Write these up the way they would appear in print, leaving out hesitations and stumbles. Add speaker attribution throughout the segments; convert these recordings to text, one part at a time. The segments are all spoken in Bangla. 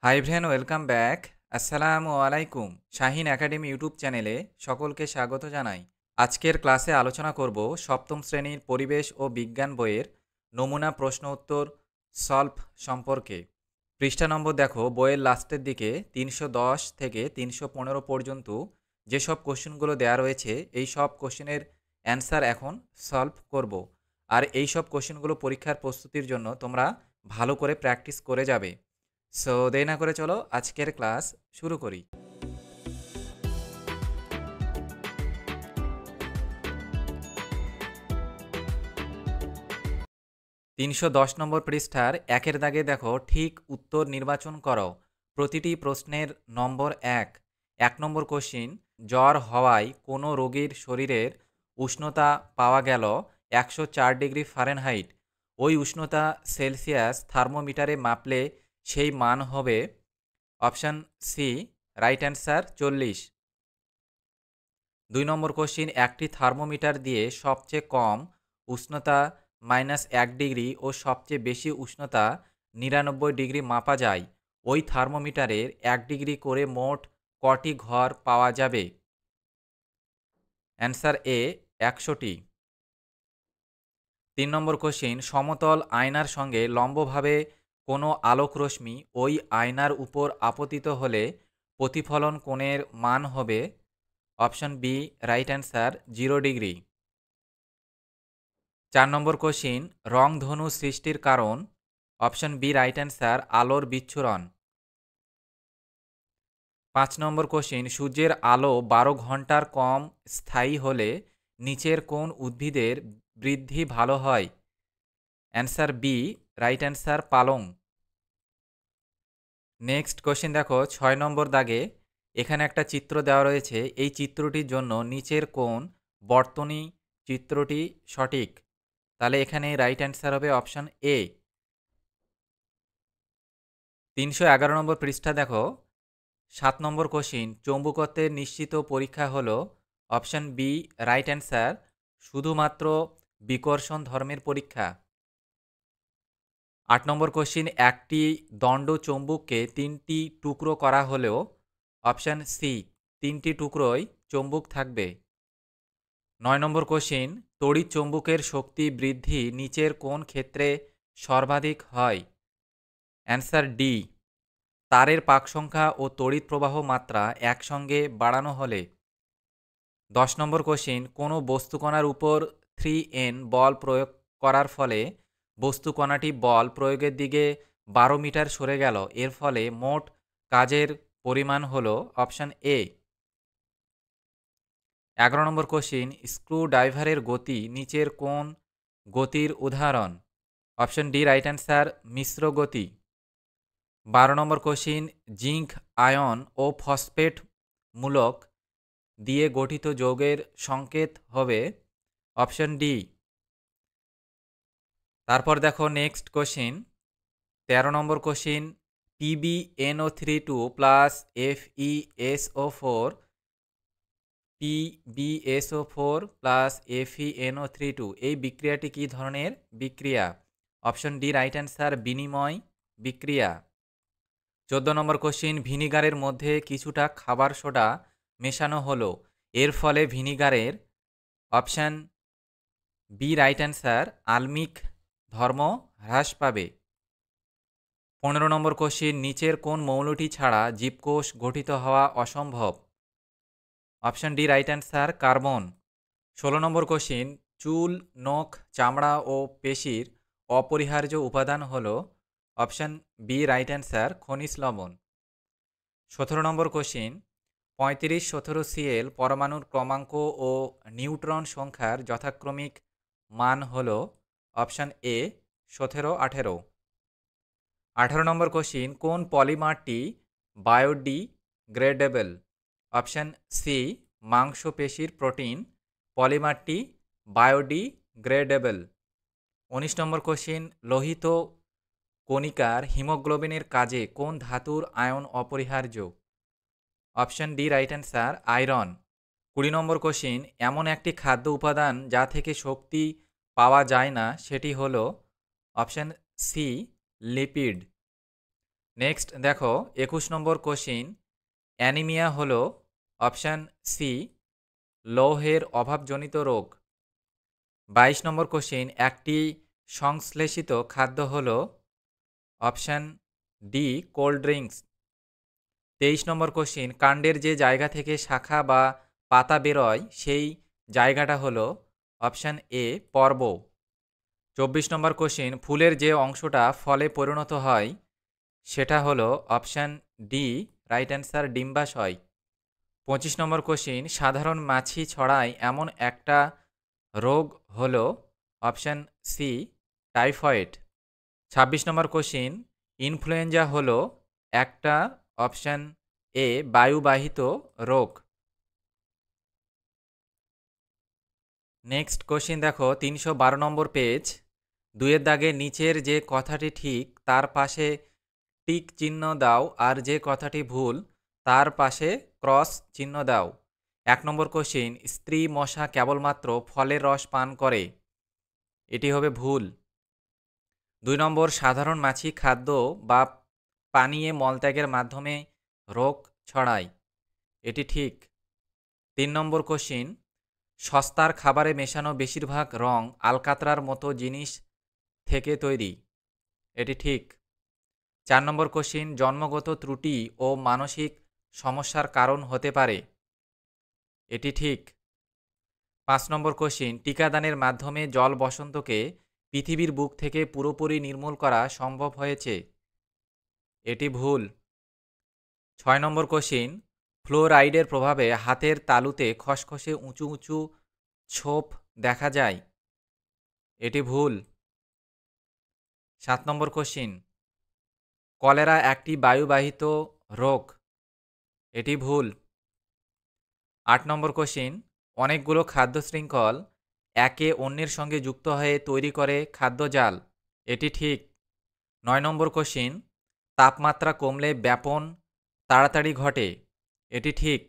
Speaker 1: High ভ্রেন welcome back. আসসালামু আলাইকুম। শাহিন একাডেমি ইউটিউব চ্যানেলে সকলকে স্বাগত জানাই। আজকের ক্লাসে আলোচনা করব সপ্তম শ্রেণীর পরিবেশ ও বিজ্ঞান বইয়ের নমুনা প্রশ্ন উত্তর সলভ সম্পর্কে। পৃষ্ঠা নম্বর দেখো, বইয়ের লাস্টের দিকে 310 থেকে 315 পর্যন্ত যেসব কোশ্চেনগুলো দেওয়া রয়েছে এই সব কোশ্চেনের অ্যান্সার এখন সলভ করব। আর এই সব কোশ্চেনগুলো পরীক্ষার প্রস্তুতির জন্য তোমরা ভালো করে প্র্যাকটিস করে যাবে। সো দেরি না করে চলো আজকের ক্লাস শুরু করি। 310 নম্বর পৃষ্ঠার একের দাগে দেখো, ঠিক উত্তর নির্বাচন করো। প্রতিটি প্রশ্নের নম্বর 1 নম্বর কোশ্চিন, জ্বর হওয়ায় কোনো রোগীর শরীরের উষ্ণতা পাওয়া গেল 104 ডিগ্রি ফারেনহাইট। ওই উষ্ণতা সেলসিয়াস থার্মোমিটারে মাপলে সেই মান হবে অপশান সি, রাইট অ্যান্সার 40। 2 নম্বর কোশ্চিন, একটি থার্মোমিটার দিয়ে সবচেয়ে কম উষ্ণতা -1 ডিগ্রি ও সবচেয়ে বেশি উষ্ণতা 99 ডিগ্রি মাপা যায়। ওই থার্মোমিটারের 1 ডিগ্রি করে মোট কটি ঘর পাওয়া যাবে? অ্যান্সার এ, 100টি। 3 নম্বর কোশ্চিন, সমতল আয়নার সঙ্গে লম্বভাবে কোনো আলোকরশ্মি ওই আয়নার উপর আপতিত হলে প্রতিফলন কোণের মান হবে option B, right answer 0 degree. 4 নম্বর কোশ্চিন, রংধনু সৃষ্টির কারণ অপশন বি, রাইট অ্যান্সার আলোর বিচ্ছুরণ। 5 নম্বর কোশ্চিন, সূর্যের আলো 12 ঘন্টার কম স্থায়ী হলে নিচের কোন উদ্ভিদের বৃদ্ধি ভালো হয়? অ্যান্সার বি, রাইট অ্যান্সার পালং। নেক্সট কোশ্চিন দেখো, 6 নম্বর দাগে এখানে একটা চিত্র দেওয়া রয়েছে। এই চিত্রটির জন্য নিচের কোন বর্তনী চিত্রটি সঠিক? তাহলে এখানে রাইট অ্যান্সার হবে অপশন এ। 311 নম্বর পৃষ্ঠা দেখো, 7 নম্বর কোশ্চিন, চৌম্বকত্বের নিশ্চিত পরীক্ষা হলো অপশন বি, রাইট অ্যান্সার শুধুমাত্র বিকর্ষণ ধর্মের পরীক্ষা। 8 নম্বর কোশ্চিন, একটি দণ্ড চৌম্বককে 3টি টুকরো করা হলেও অপশন সি, 3টি টুকরোই চৌম্বক থাকবে। 9 নম্বর কোশ্চিন, তড়িৎ চৌম্বকের শক্তি বৃদ্ধি নিচের কোন ক্ষেত্রে সর্বাধিক হয়? অ্যান্সার ডি, তারের পাক সংখ্যা ও তড়িৎ প্রবাহ মাত্রা একসঙ্গে বাড়ানো হলে। 10 নম্বর কোশ্চিন, কোনো বস্তুকণার উপর 3N বল প্রয়োগ করার ফলে বস্তুকণাটি বল প্রয়োগের দিকে 12 মিটার সরে গেল, এর ফলে মোট কাজের পরিমাণ হলো option A. 11 number question, screw ড্রাইভারের গতি নিচের কোন গতির উদাহরণ? অপশন ডি, রাইট অ্যান্সার মিশ্র গতি। 12 নম্বর কোশ্চিন, জিঙ্ক আয়ন ও ফসফেট মূলক দিয়ে গঠিত যৌগের সংকেত হবে অপশন ডি। তারপর দেখো নেক্সট কোশ্চিন, 13 নম্বর কোশ্চিন, PbNO32 plus FeSO4 PbSO4 plus FeNO32 এই বিক্রিয়াটি কী ধরনের বিক্রিয়া? অপশন ডি, রাইট অ্যান্সার বিনিময় বিক্রিয়া। 14 নম্বর কোশ্চিন, ভিনিগারের মধ্যে কিছুটা খাবার সোডা মেশানো হলো, এর ফলে ভিনিগারের অপশান বি, রাইট অ্যান্সার আলমিক ধর্ম হ্রাস পাবে। 15 নম্বর কোশ্চিন, নিচের কোন মৌলটি ছাড়া জীবকোষ গঠিত হওয়া অসম্ভব? Option D, right answer carbon. 16 নম্বর কোশ্চিন, চুল, নখ, চামড়া ও পেশির অপরিহার্য উপাদান হল অপশান বি, রাইট অ্যান্সার খনিজ লবণ। 17 নম্বর কোশ্চিন, 35, 17 Cl পরমাণুর ক্রমাঙ্ক ও নিউট্রন সংখ্যার যথাক্রমিক মান হল অপশান এ 17, 18। 18 নম্বর কোশ্চিন, কোন পলিমারটি বায়োডিগ্রেডেবল? অপশান সি, মাংসপেশির প্রোটিন পলিমারটি বায়োডিগ্রেডেবল। 19 নম্বর কোশ্চিন, লোহিত কণিকার হিমোগ্লোবিনের কাজে কোন ধাতুর আয়ন অপরিহার্য? Option D, right answer iron. 20 নম্বর কোশ্চিন, এমন একটি খাদ্য উপাদান যা থেকে শক্তি পাওয়া যায় না সেটি হলো অপশান সি, লিপিড। নেক্সট দেখো 21 নম্বর কোশ্চিন, অ্যানিমিয়া হলো অপশান সি লৌহের অভাবজনিত রোগ। 22 নম্বর কোশ্চিন, একটি সংশ্লেষিত খাদ্য হলো অপশান ডি কোল্ড ড্রিঙ্কস। 23 নম্বর কোশ্চিন, কাণ্ডের যে জায়গা থেকে শাখা বা পাতা বেরোয় সেই জায়গাটা হলো অপশান এ পর্ব। 24 নম্বর কোশ্চিন, ফুলের যে অংশটা ফলে পরিণত হয় সেটা হলো অপশান ডি রাইট অ্যান্সার ডিম্বাশয়। 25 নম্বর কোশ্চিন, সাধারণ মাছি ছড়ায় এমন একটা রোগ হলো অপশান সি টাইফয়েড। 26 নম্বর কোশ্চিন, ইনফ্লুয়েঞ্জা হলো একটা অপশান এ বায়ুবাহিত রোগ। নেক্সট কোশ্চিন দেখো 312 নম্বর পেজ, 2-এর দাগে নিচের যে কথাটি ঠিক তার পাশে টিক চিহ্ন দাও আর যে কথাটি ভুল তার পাশে ক্রস চিহ্ন দাও। 1 নম্বর কোশ্চিন, স্ত্রী মশা কেবলমাত্র ফলের রস পান করে, এটি হবে ভুল। 2 নম্বর, সাধারণ মাছি খাদ্য বা পানীয়ে মলত্যাগের মাধ্যমে রোগ ছড়ায়, এটি ঠিক। 3 নম্বর কোশ্চিন, সস্তার খাবারে মেশানো বেশিরভাগ রং আলকাতরার মতো জিনিস থেকে তৈরি, এটি ঠিক। 4 নম্বর কোশ্চিন, জন্মগত ত্রুটি ও মানসিক সমস্যার কারণ হতে পারে, এটি ঠিক। 5 নম্বর কোশ্চিন, টিকাদানের মাধ্যমে জল বসন্তকে পৃথিবীর বুক থেকে পুরোপুরি নির্মূল করা সম্ভব হয়েছে, এটি ভুল। 6 নম্বর কোশ্চিন, ফ্লোরাইডের প্রভাবে হাতের তালুতে খসখসে উঁচু উঁচু ছোপ দেখা যায়, এটি ভুল। 7 নম্বর কোশ্চিন, কলেরা একটি বায়ুবাহিত রোগ, এটি ভুল। 8 নম্বর কোশ্চিন, অনেকগুলো খাদ্য শৃঙ্খল একে অন্যের সঙ্গে যুক্ত হয়ে তৈরি করে খাদ্যজাল, এটি ঠিক। 9 নম্বর কোশ্চিন, তাপমাত্রা কমলে ব্যাপন তাড়াতাড়ি ঘটে, এটি ঠিক।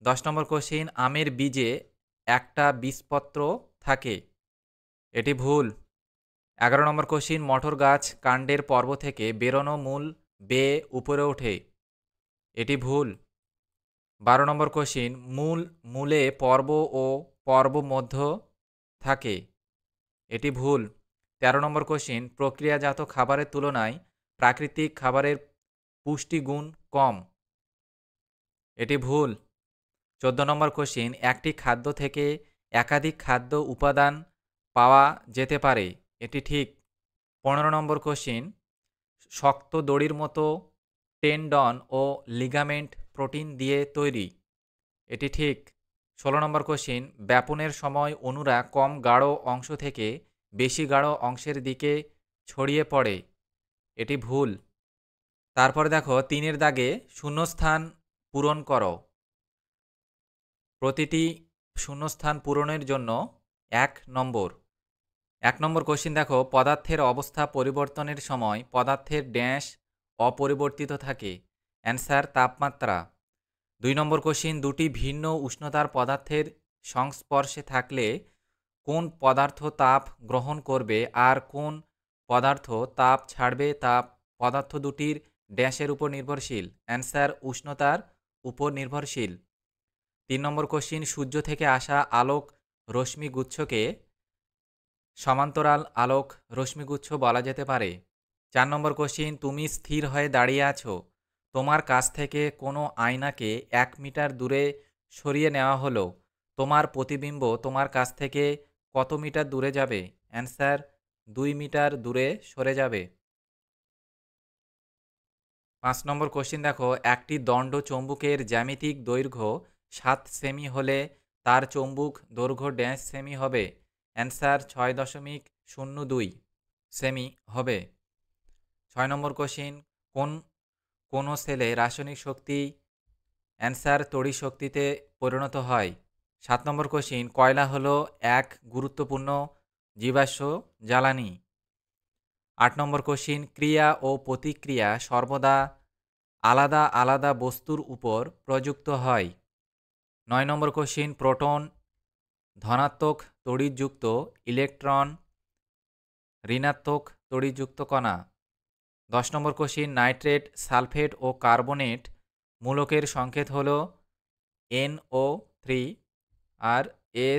Speaker 1: 10 নম্বর কোশ্চিন, আমের বীজে একটা বীজপত্র থাকে, এটি ভুল। 11 নম্বর কোশ্চিন, মটর গাছ কাণ্ডের পর্ব থেকে বেরোনো মূল বেয়ে উপরে ওঠে, এটি ভুল। 12 নম্বর কোশ্চিন, মূলে পর্ব ও পর্ব মধ্য থাকে, এটি ভুল। 13 নম্বর কোশ্চিন, প্রক্রিয়াজাত খাবারের তুলনায় প্রাকৃতিক খাবারের পুষ্টিগুণ কম, এটি ভুল। 14 নম্বর কোশ্চিন, একটি খাদ্য থেকে একাধিক খাদ্য উপাদান পাওয়া যেতে পারে, এটি ঠিক। 15 নম্বর কোশ্চিন, শক্ত দড়ির মতো টেন্ডন ও লিগামেন্ট প্রোটিন দিয়ে তৈরি, এটি ঠিক। 16 নম্বর কোশ্চিন, ব্যাপনের সময় অণুরা কম গাঢ় অংশ থেকে বেশি গাঢ় অংশের দিকে ছড়িয়ে পড়ে, এটি ভুল। তারপরে দেখো 3-এর দাগে শূন্যস্থান পূরণ করো। প্রতিটি শূন্যস্থান পূরণের জন্য 1 নম্বর। 1 নম্বর কোশ্চিন দেখো, পদার্থের অবস্থা পরিবর্তনের সময় পদার্থের ড্যাশ অপরিবর্তিত থাকে, অ্যান্সার তাপমাত্রা। 2 নম্বর কোশ্চিন, দুটি ভিন্ন উষ্ণতার পদার্থের সংস্পর্শে থাকলে কোন পদার্থ তাপ গ্রহণ করবে আর কোন পদার্থ তাপ ছাড়বে তা পদার্থ দুটির ড্যাশের উপর নির্ভরশীল, অ্যান্সার উষ্ণতার উপর নির্ভরশীল। 3 নম্বর কোশ্চিন, সূর্য থেকে আসা আলোক রশ্মিগুচ্ছকে সমান্তরাল আলোক রশ্মিগুচ্ছ বলা যেতে পারে। 4 নম্বর কোশ্চিন, তুমি স্থির হয়ে দাঁড়িয়ে আছো, তোমার কাছ থেকে কোনো আয়নাকে 1 মিটার দূরে সরিয়ে নেওয়া হলো, তোমার প্রতিবিম্ব তোমার কাছ থেকে কত মিটার দূরে যাবে, অ্যান্সার 2 মিটার দূরে সরে যাবে। 5 নম্বর কোশ্চিন দেখো, একটি দণ্ড চৌম্বুকের জ্যামিতিক দৈর্ঘ্য 7 সেমি হলে তার চৌম্বুক দৈর্ঘ্য ড্যাশ সেমি হবে, অ্যান্সার 6.02 সেমি হবে। 6 নম্বর কোশ্চিন, কোন সেলে রাসায়নিক শক্তি অ্যান্সার তড়িৎ শক্তিতে পরিণত হয়। 7 নম্বর কোশ্চিন, কয়লা হলো এক গুরুত্বপূর্ণ জীবাশ্ম জ্বালানি। 8 নম্বর কোশ্চিন, ক্রিয়া ও প্রতিক্রিয়া সর্বদা আলাদা আলাদা বস্তুর উপর প্রযুক্ত হয়। 9 নম্বর কোশ্চিন, প্রোটন ধনাত্মক তড়িৎযুক্ত, ইলেকট্রন ঋণাত্মক তড়িৎযুক্ত কণা। 10 নম্বর কোশ্চিন নাইট্রেট, সালফেট ও কার্বনেট মূলকের সংকেত হলো NO3 আর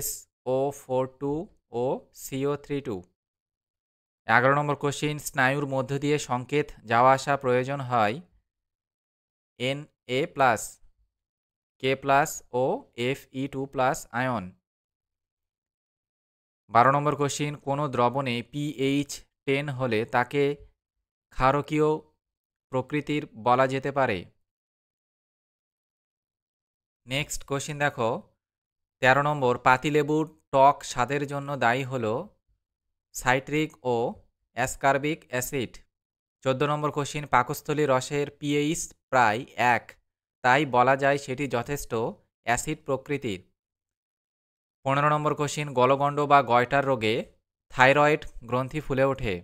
Speaker 1: SO42 ও CO32। 11 নম্বর কোশ্চিন স্নায়ুর মধ্য দিয়ে সংকেত যাওয়া আসা প্রয়োজন হয় Na+, K+ ও Fe2+ আয়ন। 12 নম্বর কোশ্চিন কোনো দ্রবণে pH 10 হলে তাকে ক্ষারকীয় প্রকৃতির বলা যেতে পারে। নেক্সট কোশ্চিন দেখো 13 নম্বর পাতিলেবুর টক স্বাদের জন্য দায়ী হলো সাইট্রিক ও অ্যাসকার্বিক অ্যাসিড। 14 নম্বর কোশ্চিন পাকস্থলী রসের pH প্রায় 1, তাই বলা যায় সেটি যথেষ্ট অ্যাসিড প্রকৃতির। 15 নম্বর কোশ্চিন গলগণ্ড বা গয়টার রোগে থাইরয়েড গ্রন্থি ফুলে ওঠে।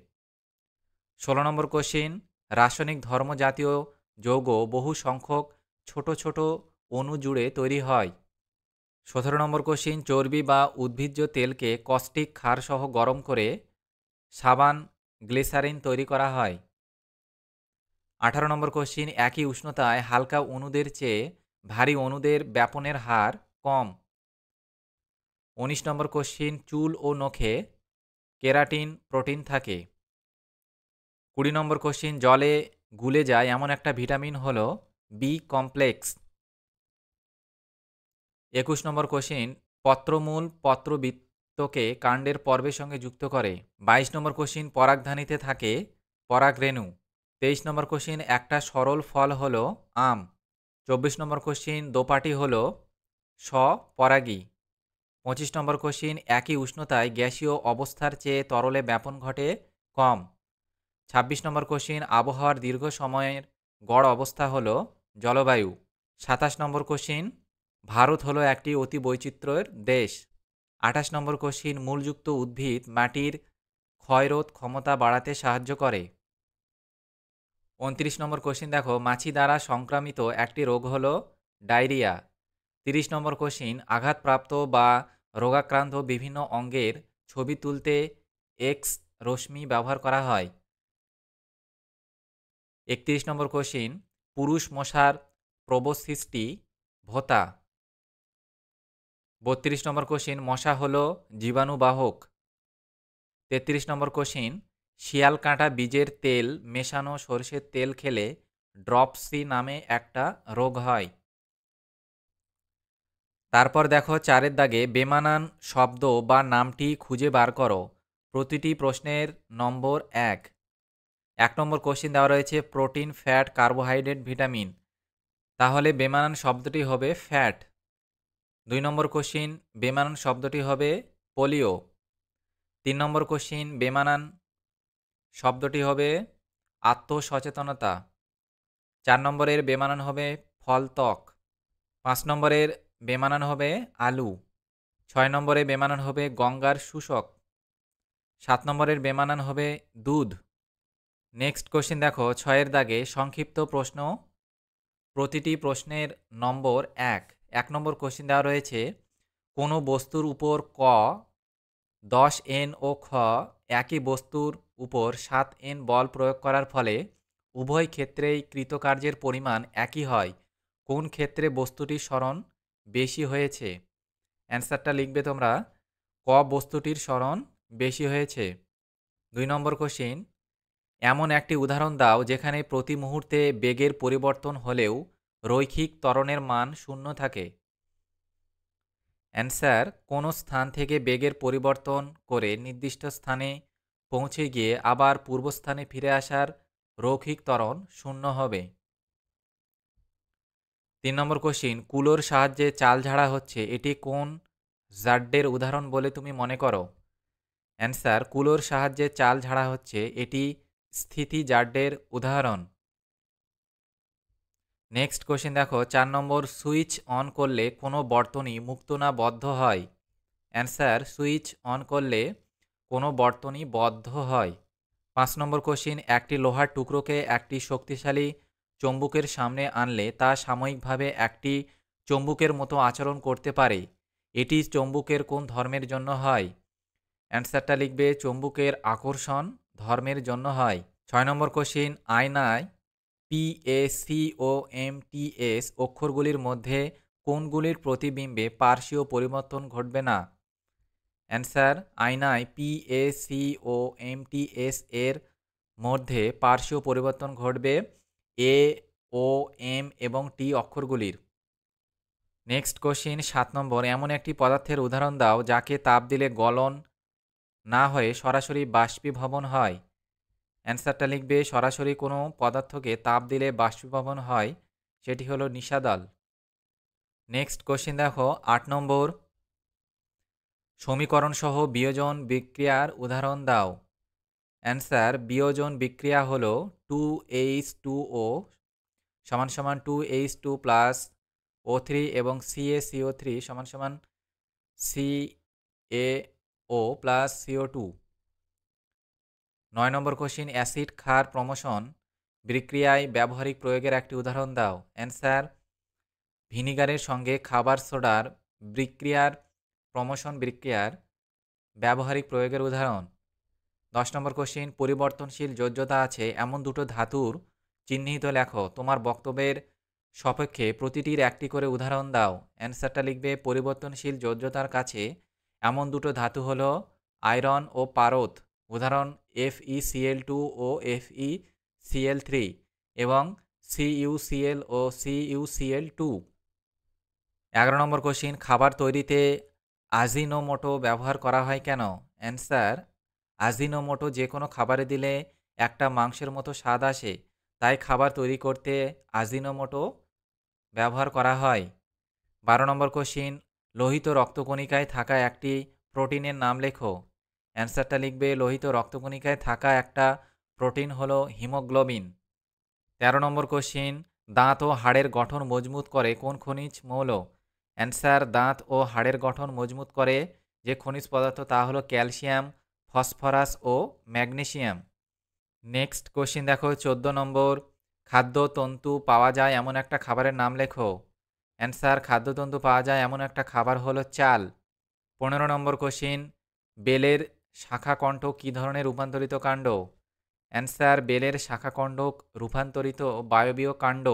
Speaker 1: 16 নম্বর কোশ্চিন রাসায়নিক ধর্ম জাতীয় যৌগ বহু সংখ্যক ছোট ছোট অণু জুড়ে তৈরি হয়। 17 নম্বর কোশ্চিন চর্বি বা উদ্ভিজ্জ তেলকে কস্টিক ক্ষার সহ গরম করে সাবান গ্লিসারিন তৈরি করা হয়। 18 নম্বর কোশ্চিন একই উষ্ণতায় হালকা অণুদের চেয়ে ভারী অণুদের ব্যাপনের হার কম। 19 নম্বর কোশ্চিন চুল ও নখে কেরাটিন প্রোটিন থাকে। 20 নম্বর কোশ্চিন জলে গুলে যায় এমন একটা ভিটামিন হলো বি কমপ্লেক্স। 21 নম্বর কোশ্চিন পত্রমূল পত্রবৃত্তকে কাণ্ডের পর্বের সঙ্গে যুক্ত করে। 22 নম্বর কোশ্চিন পরাগধানীতে থাকে পরাগরেণু। 23 নম্বর কোশ্চিন একটা সরল ফল হলো আম। 24 নম্বর কোশ্চিন দোপাটি হলো স্বপরাগী। 25 নম্বর কোশ্চিন একই উষ্ণতায় গ্যাসীয় অবস্থার চেয়ে তরলে ব্যাপন ঘটে কম। 26 নম্বর কোশ্চিন আবহাওয়ার দীর্ঘ সময়ের গড় অবস্থা হলো জলবায়ু। 27 নম্বর কোশ্চিন ভারত হলো একটি অতি বৈচিত্র্যের দেশ। 28 নম্বর কোশ্চিন মূলযুক্ত উদ্ভিদ মাটির ক্ষয়রোধ ক্ষমতা বাড়াতে সাহায্য করে। 29 নম্বর কোশ্চিন দেখো মাছি দ্বারা সংক্রামিত একটি রোগ হলো ডায়রিয়া। 30 নম্বর কোশ্চিন আঘাতপ্রাপ্ত বা রোগাক্রান্ত বিভিন্ন অঙ্গের ছবি তুলতে এক্স রশ্মি ব্যবহার করা হয়। 31 নম্বর কোশ্চিন পুরুষ মশার প্রবসিসটি ভোতা। 32 নম্বর কোশ্চিন মশা হলো জীবাণুবাহক। 33 নম্বর কোশ্চিন শিয়াল কাঁটা বীজের তেল মেশানো সরষের তেল খেলে ড্রপসি নামে একটা রোগ হয়। তারপর দেখো 4 দাগে বেমানান শব্দ বা নামটি খুঁজে বার করো। প্রতিটি প্রশ্নের নম্বর 1। 1 নম্বর কোশ্চিন দেওয়া রয়েছে প্রোটিন, ফ্যাট, কার্বোহাইড্রেট, ভিটামিন, তাহলে বেমানান শব্দটি হবে ফ্যাট। 2 নম্বর কোশ্চিন বেমানান শব্দটি হবে পোলিও। 3 নম্বর কোশ্চিন বেমানান শব্দটি হবে আত্মসচেতনতা। 4 নম্বরের বেমানান হবে ফলত্বক। 5 নম্বরের বেমানান হবে আলু। 6 নম্বরে বেমানান হবে গঙ্গার শুষ্ক। 7 নম্বরের বেমানান হবে দুধ। নেক্সট কোশ্চিন দেখো 6 দাগে সংক্ষিপ্ত প্রশ্ন, প্রতিটি প্রশ্নের নম্বর 1। 1 নম্বর কোশ্চিন দেওয়া রয়েছে কোনো বস্তুর উপর ক 10N ও খ একই বস্তুর উপর 7N বল প্রয়োগ করার ফলে উভয় ক্ষেত্রেই কৃতকার্যের পরিমাণ একই হয়, কোন ক্ষেত্রে বস্তুটির সরণ বেশি হয়েছে? অ্যান্সারটা লিখবে তোমরা ক বস্তুটির সরণ বেশি হয়েছে। 2 নম্বর কোশ্চিন এমন একটি উদাহরণ দাও যেখানে প্রতি মুহূর্তে বেগের পরিবর্তন হলেও রৈখিক ত্বরণের মান 0 থাকে। অ্যান্সার কোনো স্থান থেকে বেগের পরিবর্তন করে নির্দিষ্ট স্থানে পৌঁছে গিয়ে আবার পূর্বস্থানে ফিরে আসার রৈখিক ত্বরণ 0 হবে। 3 নম্বর কোশ্চিন কুলোর সাহায্যে চাল ঝাড়া হচ্ছে, এটি কোন জাড্ডের উদাহরণ বলে তুমি মনে করো? অ্যান্সার কুলোর সাহায্যে চাল ঝাড়া হচ্ছে, এটি স্থিতি জাড্ডের উদাহরণ। নেক্সট কোশ্চেন দেখো 4 নম্বর সুইচ অন করলে কোনো বর্তনী মুক্ত না বদ্ধ হয়? অ্যান্সার সুইচ অন করলে কোনো বর্তনী বদ্ধ হয়। 5 নম্বর কোশ্চেন একটি লোহার টুকরোকে একটি শক্তিশালী চৌম্বকের সামনে আনলে তা সাময়িকভাবে একটি চৌম্বকের মতো আচরণ করতে পারে, এটি চৌম্বকের কোন ধর্মের জন্য হয়? অ্যান্সারটা লিখবে চৌম্বকের আকর্ষণ ধর্মের জন্য হয়। 6 নম্বর কোশ্চিন, আয়নায় PACOMTS অক্ষরগুলির মধ্যে কোনগুলির প্রতিবিম্বে পার্শ্বীয় পরিবর্তন ঘটবে না? অ্যান্সার, আয়নায় PACOMTS এর মধ্যে পার্শ্বীয় পরিবর্তন ঘটবে A, O, M এবং T অক্ষরগুলির। নেক্সট কোশ্চিন 7 নম্বর, এমন একটি পদার্থের উদাহরণ দাও যাকে তাপ দিলে গলন না হয়ে সরাসরি বাষ্পীভবন হয়। অ্যান্সারটা লিখবে, সরাসরি কোনো পদার্থকে তাপ দিলে বাষ্পীভবন হয়, সেটি হলো নিশাদল। নেক্সট কোশ্চিন দেখো 8 নম্বর, সমীকরণ সহ বিয়োজন বিক্রিয়ার উদাহরণ দাও। অ্যান্সার, বিয়োজন বিক্রিয়া হলো 2H2O সমান সমান 2H2 প্লাস O3 এবং CaCO3 সমান সমান CaO প্লাস CO2। 9 নম্বর কোশ্চিন, অ্যাসিড ক্ষার প্রমোশন বিক্রিয়ায় ব্যবহারিক প্রয়োগের একটি উদাহরণ দাও। অ্যান্সার, ভিনিগারের সঙ্গে খাবার সোডার বিক্রিয়ার প্রমোশন বিক্রিয়ার ব্যবহারিক প্রয়োগের উদাহরণ। 10 নম্বর কোশ্চিন, পরিবর্তনশীল যোজ্যতা আছে এমন দুটো ধাতুর চিহ্নিত লেখো। তোমার বক্তব্যের সপক্ষে প্রতিটির একটি করে উদাহরণ দাও। অ্যান্সারটা লিখবে, পরিবর্তনশীল যোজ্যতার কাছে এমন দুটো ধাতু হলো আয়রন ও পারদ। উদাহরণ FeCl2 ও FeCl3 এবং CuCl ও CuCl2। 11 নম্বর কোশ্চিন, খাবার তৈরিতে আজিনোমোটো ব্যবহার করা হয় কেন? অ্যান্সার, আজিনোমোটো যে কোনো খাবারে দিলে একটা মাংসের মতো স্বাদ আসে, তাই খাবার তৈরি করতে আজিনোমোটো ব্যবহার করা হয়। 12 নম্বর কোশ্চিন, লোহিত রক্তকণিকায় থাকা একটি প্রোটিনের নাম লেখো। অ্যান্সারটা লিখবে, লোহিত রক্তকণিকায় থাকা একটা প্রোটিন হলো হিমোগ্লোবিন। 13 নম্বর কোশ্চিন, দাঁত ও হাড়ের গঠন মজবুত করে কোন খনিজ মৌল? অ্যান্সার, দাঁত ও হাড়ের গঠন মজবুত করে যে খনিজ পদার্থ তা হলো ক্যালসিয়াম, ফসফরাস ও ম্যাগনেসিয়াম। নেক্সট কোশ্চিন দেখো 14 নম্বর, খাদ্যতন্তু পাওয়া যায় এমন একটা খাবারের নাম লেখো। অ্যান্সার, খাদ্যতন্তু পাওয়া যায় এমন একটা খাবার হলো চাল। 15 নম্বর কোশ্চিন, বেলের শাখাকণ্ঠ কী ধরনের রূপান্তরিত কাণ্ড? অ্যান্সার, বেলের শাখাকণ্ঠক রূপান্তরিত বায়বীয় কাণ্ড।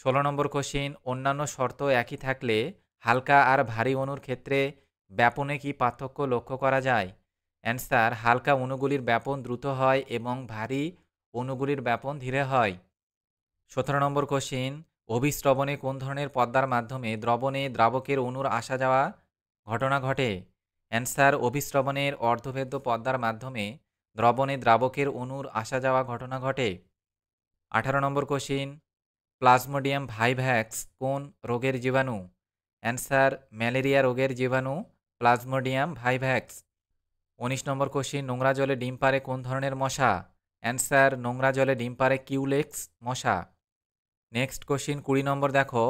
Speaker 1: 16 নম্বর কোশ্চিন, অন্যান্য শর্ত একই থাকলে হালকা আর ভারী অণুর ক্ষেত্রে ব্যাপনে কি পার্থক্য লক্ষ্য করা যায়? অ্যান্সার, হালকা অণুগুলির ব্যাপন দ্রুত হয় এবং ভারী অণুগুলির ব্যাপন ধীরে হয়। 17 নম্বর কোশ্চিন, অভিস্রবণে কোন ধরনের পদ্মার মাধ্যমে দ্রবণে দ্রাবকের অণুর আসা যাওয়া ঘটনা ঘটে? অ্যান্সার, অভিস্রবণের অর্ধভেদ্য পদ্মার মাধ্যমে দ্রবণে দ্রাবকের অণুর আসা যাওয়া ঘটনা ঘটে। 18 নম্বর কোশ্চিন, প্লাজমোডিয়াম ভাইভ্যাক্স কোন রোগের জীবাণু? অ্যান্সার, ম্যালেরিয়া রোগের জীবাণু প্লাজমোডিয়াম ভাইভ্যাক্স। 19 নম্বর কোশ্চিন, নোংরা জলে ডিম পাড়ে কোন ধরনের মশা? অ্যান্সার, নোংরা জলে ডিম পাড়ে কিউলেক্স মশা। নেক্সট কোশ্চিন 20 নম্বর দেখো,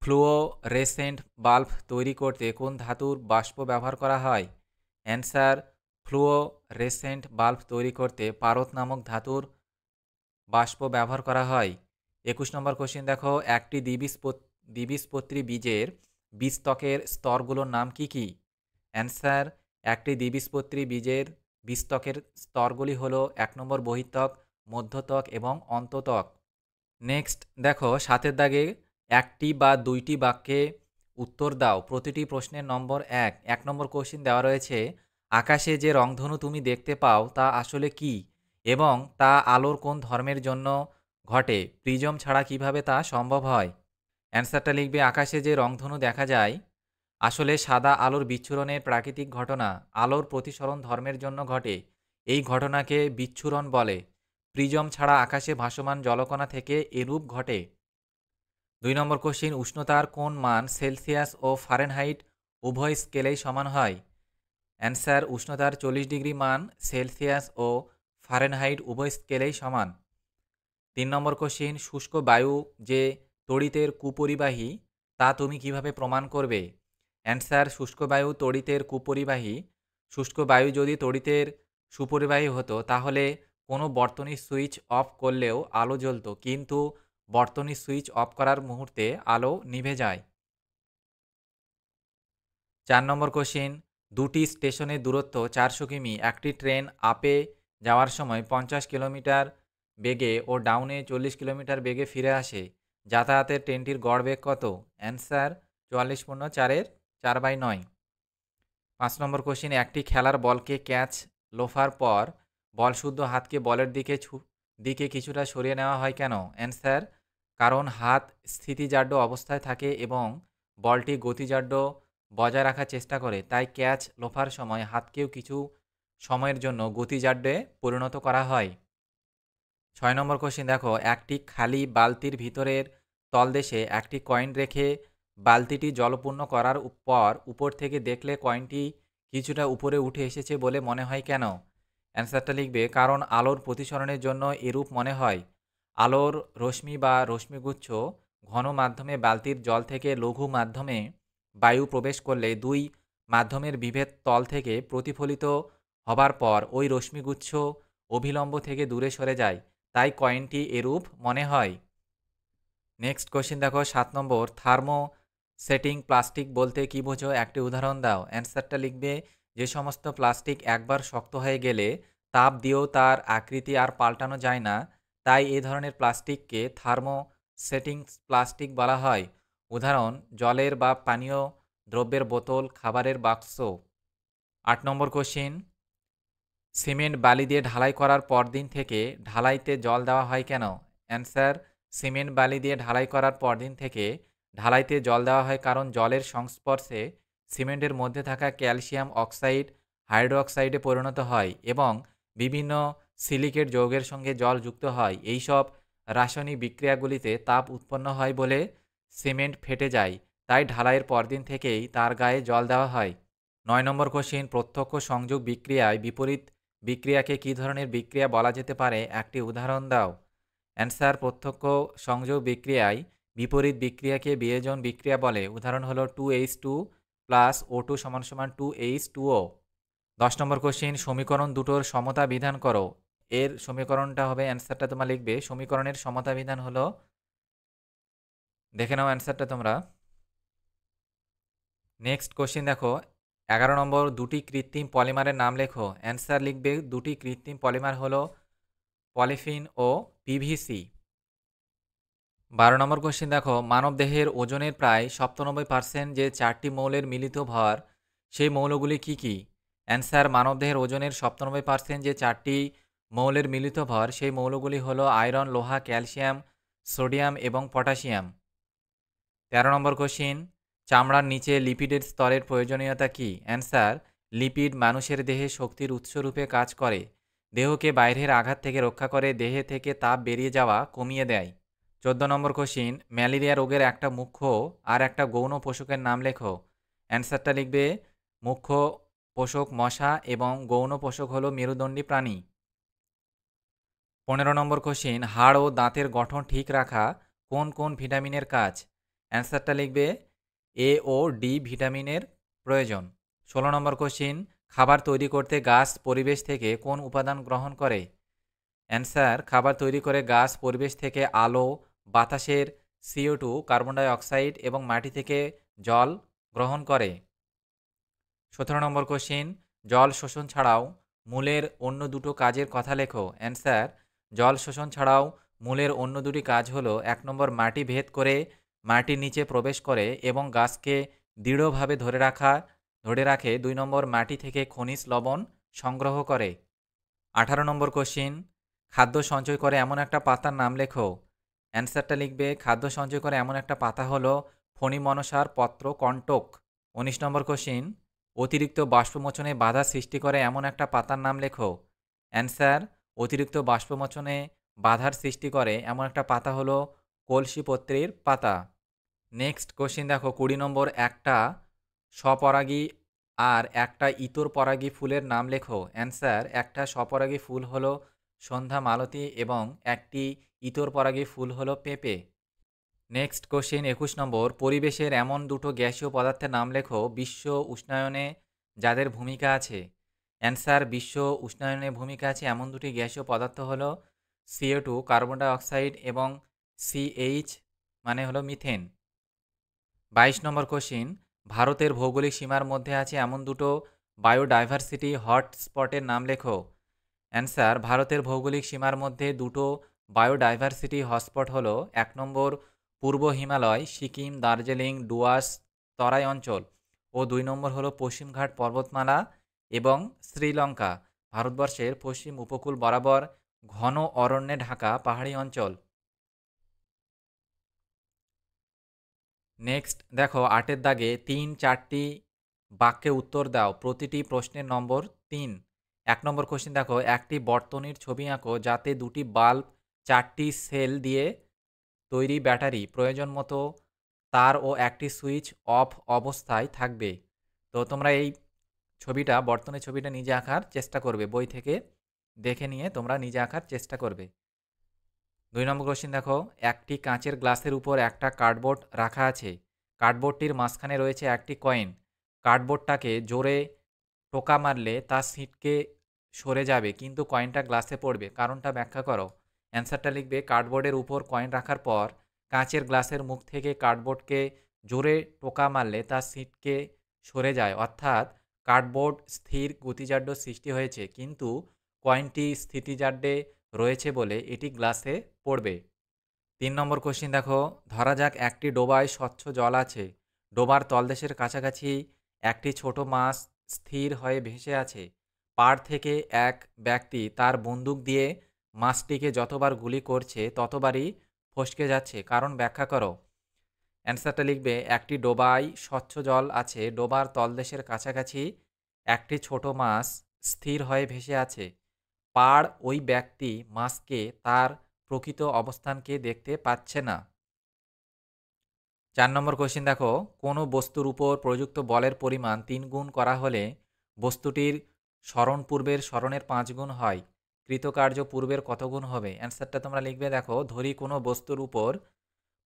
Speaker 1: ফ্লুওরেসেন্ট বাল্ব তৈরি করতে কোন ধাতুর বাষ্প ব্যবহার করা হয়? অ্যান্সার, ফ্লুওরেসেন্ট বাল্ব তৈরি করতে পারদ নামক ধাতুর বাষ্প ব্যবহার করা হয়। 21 নম্বর কোশ্চিন দেখো, একটি দ্বিবীজপত্রী বীজের বীজত্বকের স্তরগুলোর নাম কি কি? অ্যান্সার, একটি দ্বিবীজপত্রী বীজের বীজত্বকের স্তরগুলি হলো 1 নম্বর বহিত্বক, মধ্যত্বক এবং অন্তত্বক। নেক্সট দেখো 7 দাগে একটি বা দুইটি বাক্যে উত্তর দাও। প্রতিটি প্রশ্নের নম্বর 1 নম্বর কোশ্চিন দেওয়া রয়েছে, আকাশে যে রংধনু তুমি দেখতে পাও তা আসলে কি এবং তা আলোর কোন ধর্মের জন্য ঘটে? প্রিজম ছাড়া কিভাবে তা সম্ভব হয়? অ্যান্সারটা লিখবে, আকাশে যে রংধনু দেখা যায় আসলে সাদা আলোর বিচ্ছুরণের প্রাকৃতিক ঘটনা। আলোর প্রতিসরণ ধর্মের জন্য ঘটে। এই ঘটনাকে বিচ্ছুরণ বলে। প্রিজম ছাড়া আকাশে ভাসমান জলকণা থেকে এরূপ ঘটে। 2 নম্বর কোশ্চিন, উষ্ণতার কোন মান সেলসিয়াস ও ফারেনহাইট উভয় স্কেলেই সমান হয়? অ্যান্সার, উষ্ণতার 40 ডিগ্রি মান সেলসিয়াস ও ফারেনহাইট উভয় স্কেলেই সমান। 3 নম্বর কোশ্চিন, শুষ্ক বায়ু যে তড়িতের কুপরিবাহী তা তুমি কিভাবে প্রমাণ করবে? অ্যান্সার, শুষ্ক বায়ু তড়িতের কুপরিবাহী। শুষ্ক বায়ু যদি তড়িতের সুপরিবাহী হতো তাহলে কোনো বর্তনীর সুইচ অফ করলেও আলো জ্বলতো, কিন্তু বর্তনীর সুইচ অফ করার মুহূর্তে আলো নিভে যায়। 4 নম্বর কোশ্চিন, দুটি স্টেশনের দূরত্ব 400 কিমি। একটি ট্রেন আপে যাওয়ার সময় 50 কিলোমিটার বেগে ও ডাউনে 40 কিলোমিটার বেগে ফিরে আসে, যাতায়াতের ট্রেনটির গড় বেগ কত? অ্যান্সার 44.4-এর 4/9। 5 নম্বর কোশ্চেন, একটি খেলার বলকে ক্যাচ লোফার পর বলশুদ্ধ হাতকে বলের দিকে কিছুটা সরিয়ে নেওয়া হয় কেন? অ্যান্সার কারণ হাত স্থিতিজাড্য অবস্থায় থাকে এবং বলটি গতিজাড্য বজায় রাখার চেষ্টা করে, তাই ক্যাচ লোফার সময় হাতকেও কিছু সময়ের জন্য গতিজাড্যে পরিণত করা হয়। 6 নম্বর কোশ্চেন দেখো, একটি খালি বালতির ভিতরের তলদেশে একটি কয়েন রেখে বালতিটি জলপূর্ণ করার পর উপর থেকে দেখলে কয়েনটি কিছুটা উপরে উঠে এসেছে বলে মনে হয় কেন? অ্যান্সারটা লিখবে কারণ আলোর প্রতিসরণের জন্য এরূপ মনে হয়। আলোর রশ্মি বা রশ্মিগুচ্ছ ঘন মাধ্যমে বালতির জল থেকে লঘু মাধ্যমে বায়ু প্রবেশ করলে দুই মাধ্যমের বিভেদ তল থেকে প্রতিফলিত হবার পর ওই রশ্মিগুচ্ছ অভিলম্ব থেকে দূরে সরে যায়, তাই কয়েনটি এরূপ মনে হয়। নেক্সট কোশ্চেন দেখো 7 নম্বর, থার্মো সেটিং প্লাস্টিক বলতে কি বোঝো? একটি উদাহরণ দাও। অ্যান্সারটা লিখবে যে সমস্ত প্লাস্টিক একবার শক্ত হয়ে গেলে তাপ দিয়েও তার আকৃতি আর পাল্টানো যায় না, তাই এই ধরনের প্লাস্টিককে থার্মো সেটিং প্লাস্টিক বলা হয়। উদাহরণ জলের বা পানীয় দ্রব্যের বোতল, খাবারের বাক্স। 8 নম্বর কোশ্চেন, সিমেন্ট বালি দিয়ে ঢালাই করার পরদিন থেকে ঢালাইতে জল দেওয়া হয় কেন? অ্যান্সার সিমেন্ট বালি দিয়ে ঢালাই করার পরদিন থেকে ঢালাইতে জল দেওয়া হয় কারণ জলের সংস্পর্শে সিমেন্টের মধ্যে থাকা ক্যালসিয়াম অক্সাইড হাইড্রোক্সাইডে পরিণত হয় এবং বিভিন্ন সিলিকেট যৌগের সঙ্গে জল যুক্ত হয়। এইসব রাসায়নিক বিক্রিয়াগুলিতে তাপ উৎপন্ন হয় বলে সিমেন্ট ফেটে যায়, তাই ঢালাইয়ের পরদিন থেকেই তার গায়ে জল দেওয়া হয়। 9 নম্বর কোশ্চেন, প্রত্যক্ষ সংযোগ বিক্রিয়ায় বিপরীত বিক্রিয়াকে কী ধরনের বিক্রিয়া বলা যেতে পারে? একটি উদাহরণ দাও। অ্যান্সার প্রত্যক্ষ সংযোগ বিক্রিয়ায় বিপরীত বিক্রিয়াকে বিয়োজন বিক্রিয়া বলে। উদাহরণ হলো 2H2 প্লাস O2 = 2H2O। 10 নম্বর কোশ্চেন, সমীকরণ দুটোর সমতা বিধান করো। এর সমীকরণটা হবে, অ্যান্সারটা তোমরা লিখবে, সমীকরণের সমতা বিধান হলো, দেখে নাও অ্যান্সারটা তোমরা। নেক্সট কোশ্চেন দেখো 11 নম্বর, দুটি কৃত্রিম পলিমারের নাম লেখো। অ্যান্সার লিখবে দুটি কৃত্রিম পলিমার হলো পলিফিন ও পিভিসি। 12 নম্বর কোশ্চেন দেখো, মানবদেহের ওজনের প্রায় 97% যে 4টি মৌলের মিলিত ভর, সেই মৌলগুলি কি কি? অ্যান্সার মানবদেহের ওজনের 97% যে 4টি মৌলের মিলিত ভর, সেই মৌলগুলি হলো আয়রন, লোহা, ক্যালসিয়াম, সোডিয়াম এবং পটাশিয়াম। 13 নম্বর কোশ্চেন, চামড়ার নিচে লিপিডের স্তরের প্রয়োজনীয়তা কী? অ্যান্সার লিপিড মানুষের দেহে শক্তির উৎসরূপে কাজ করে, দেহকে বাইরের আঘাত থেকে রক্ষা করে, দেহে থেকে তাপ বেরিয়ে যাওয়া কমিয়ে দেয়। 14 নম্বর কোশ্চেন, ম্যালেরিয়া রোগের একটা মুখ্য আর একটা গৌণ পোষকের নাম লেখো। অ্যান্সারটা লিখবে মুখ্য পোষক মশা এবং গৌণ পোষক হলো মেরুদণ্ডী প্রাণী। 15 নম্বর কোশ্চেন, হাড় ও দাঁতের গঠন ঠিক রাখা কোন কোন ভিটামিনের কাজ? অ্যান্সারটা লিখবে এ ও ডি ভিটামিনের প্রয়োজন। 16 নম্বর কোশ্চেন, খাবার তৈরি করতে গাছ পরিবেশ থেকে কোন উপাদান গ্রহণ করে? অ্যান্সার খাবার তৈরি করে গাছ পরিবেশ থেকে আলো, বাতাসের CO2, কার্বন ডাই অক্সাইড এবং মাটি থেকে জল গ্রহণ করে। 17 নম্বর কোশ্চেন, জল শোষণ ছাড়াও মূলের অন্য দুটো কাজের কথা লেখো। অ্যান্সার জল শোষণ ছাড়াও মূলের অন্য দুটি কাজ হলো, 1 নম্বর মাটি ভেদ করে মাটির নিচে প্রবেশ করে এবং গাছকে দৃঢ়ভাবে ধরে রাখে। 2 নম্বর মাটি থেকে খনিজ লবণ সংগ্রহ করে। 18 নম্বর কোশ্চেন, খাদ্য সঞ্চয় করে এমন একটা পাতার নাম লেখো। অ্যান্সারটা লিখবে খাদ্য সঞ্চয় করে এমন একটা পাতা হলো ফণিমনসার পত্র কণ্টক। 19 নম্বর কোশ্চেন, অতিরিক্ত বাষ্পমোচনে বাধা সৃষ্টি করে এমন একটা পাতার নাম লেখো। অ্যান্সার অতিরিক্ত বাষ্পমোচনে বাধার সৃষ্টি করে এমন একটা পাতা হলো কলসিপত্রের পাতা। নেক্সট কোশ্চেন দেখো 20 নম্বর, একটা স্বপরাগী আর একটা ইতর পরাগী ফুলের নাম লেখো। অ্যান্সার একটা স্বপরাগী ফুল হলো সন্ধ্যা মালতী এবং একটি ইতর পরাগী ফুল হলো পেঁপে। নেক্সট কোশ্চেন 21 নম্বর, পরিবেশের এমন দুটো গ্যাসীয় পদার্থের নাম লেখো বিশ্ব উষ্ণায়নে যাদের ভূমিকা আছে। অ্যান্সার বিশ্ব উষ্ণায়নে ভূমিকা আছে এমন দুটি গ্যাসীয় পদার্থ হলো CO2, কার্বন ডাই অক্সাইড এবং CH মানে হলো মিথেন। 22 নম্বর কোশ্চেন, ভারতের ভৌগোলিক সীমার মধ্যে আছে এমন দুটো বায়োডাইভার্সিটি হটস্পটের নাম লেখো। অ্যান্সার, ভারতের ভৌগোলিক সীমার মধ্যে দুটো বায়োডাইভার্সিটি হটস্পট হলো ১ নম্বর পূর্ব হিমালয়, সিকিম, দার্জিলিং, ডুয়ার্স তরাই অঞ্চল ও ২ নম্বর হলো পশ্চিমঘাট পর্বতমালা এবং শ্রীলঙ্কা। ভারতবর্ষের পশ্চিম উপকূল বরাবর ঘন অরণ্যে ঢাকা পাহাড়ি অঞ্চল। নেক্সট দেখো ৮ এর দাগে ৩-৪টি বাক্যে উত্তর দাও, প্রতিটি প্রশ্নের নম্বর ৩। ১ নম্বর কোশ্চেন দেখো, একটি বর্তনীর ছবি আঁকো যাতে দুটি বাল্ব, ৪টি সেল দিয়ে তৈরি ব্যাটারি, প্রয়োজন মতো তার ও একটি সুইচ অফ অবস্থায় থাকবে। তো তোমরা এই বর্তনের ছবিটা নিজে আঁকার চেষ্টা করবে, বই থেকে দেখে নিয়ে তোমরা নিজে আঁকার চেষ্টা করবে। ২ নম্বর কোশ্চেন দেখো, একটি কাঁচের গ্লাসের উপর একটা কার্ডবোর্ড রাখা আছে। কার্ডবোর্ডটির মাঝখানে রয়েছে একটি কয়েন। কার্ডবোর্ডটাকে জোরে টোকা মারলে তা ছিটকে সরে যাবে, কিন্তু কয়েনটা গ্লাসে পড়বে। কারণটা ব্যাখ্যা করো। অ্যান্সারটা লিখবে, কার্ডবোর্ডের উপর কয়েন রাখার পর কাঁচের গ্লাসের মুখ থেকে কার্ডবোর্ডকে জোরে টোকা মারলে তা ছিটকে সরে যায়, অর্থাৎ কার্ডবোর্ড স্থির গতিজাড্য সৃষ্টি হয়েছে, কিন্তু কয়েনটি স্থিতিজাড্যে রয়েছে বলে এটি গ্লাসে পড়বে। ৩ নম্বর কোশ্চেন দেখো, ধরা যাক একটি ডোবায় স্বচ্ছ জল আছে। ডোবার তলদেশের কাছাকাছি একটি ছোট মাছ স্থির হয়ে ভেসে আছে। পাড় থেকে এক ব্যক্তি তার বন্দুক দিয়ে মাছটিকে যতবার গুলি করছে ততবারই ফসকে যাচ্ছে, কারণ ব্যাখ্যা করো। অ্যান্সারটা লিখবে, একটি ডোবায় স্বচ্ছ জল আছে, ডোবার তলদেশের কাছাকাছি একটি ছোট মাছ স্থির হয়ে ভেসে আছে। পাড় ওই ব্যক্তি মাছকে তার প্রকৃত অবস্থানকে দেখতে পাচ্ছে না। ৪ নম্বর কোশ্চেন দেখো, কোনো বস্তুর উপর প্রযুক্ত বলের পরিমাণ ৩ গুণ করা হলে বস্তুটির স্মরণ পূর্বের স্মরণের ৫ গুণ হয়। কৃতকার্য পূর্বের কত গুণ হবে? অ্যান্সারটা তোমরা লিখবে, দেখো ধরি কোনো বস্তুর উপর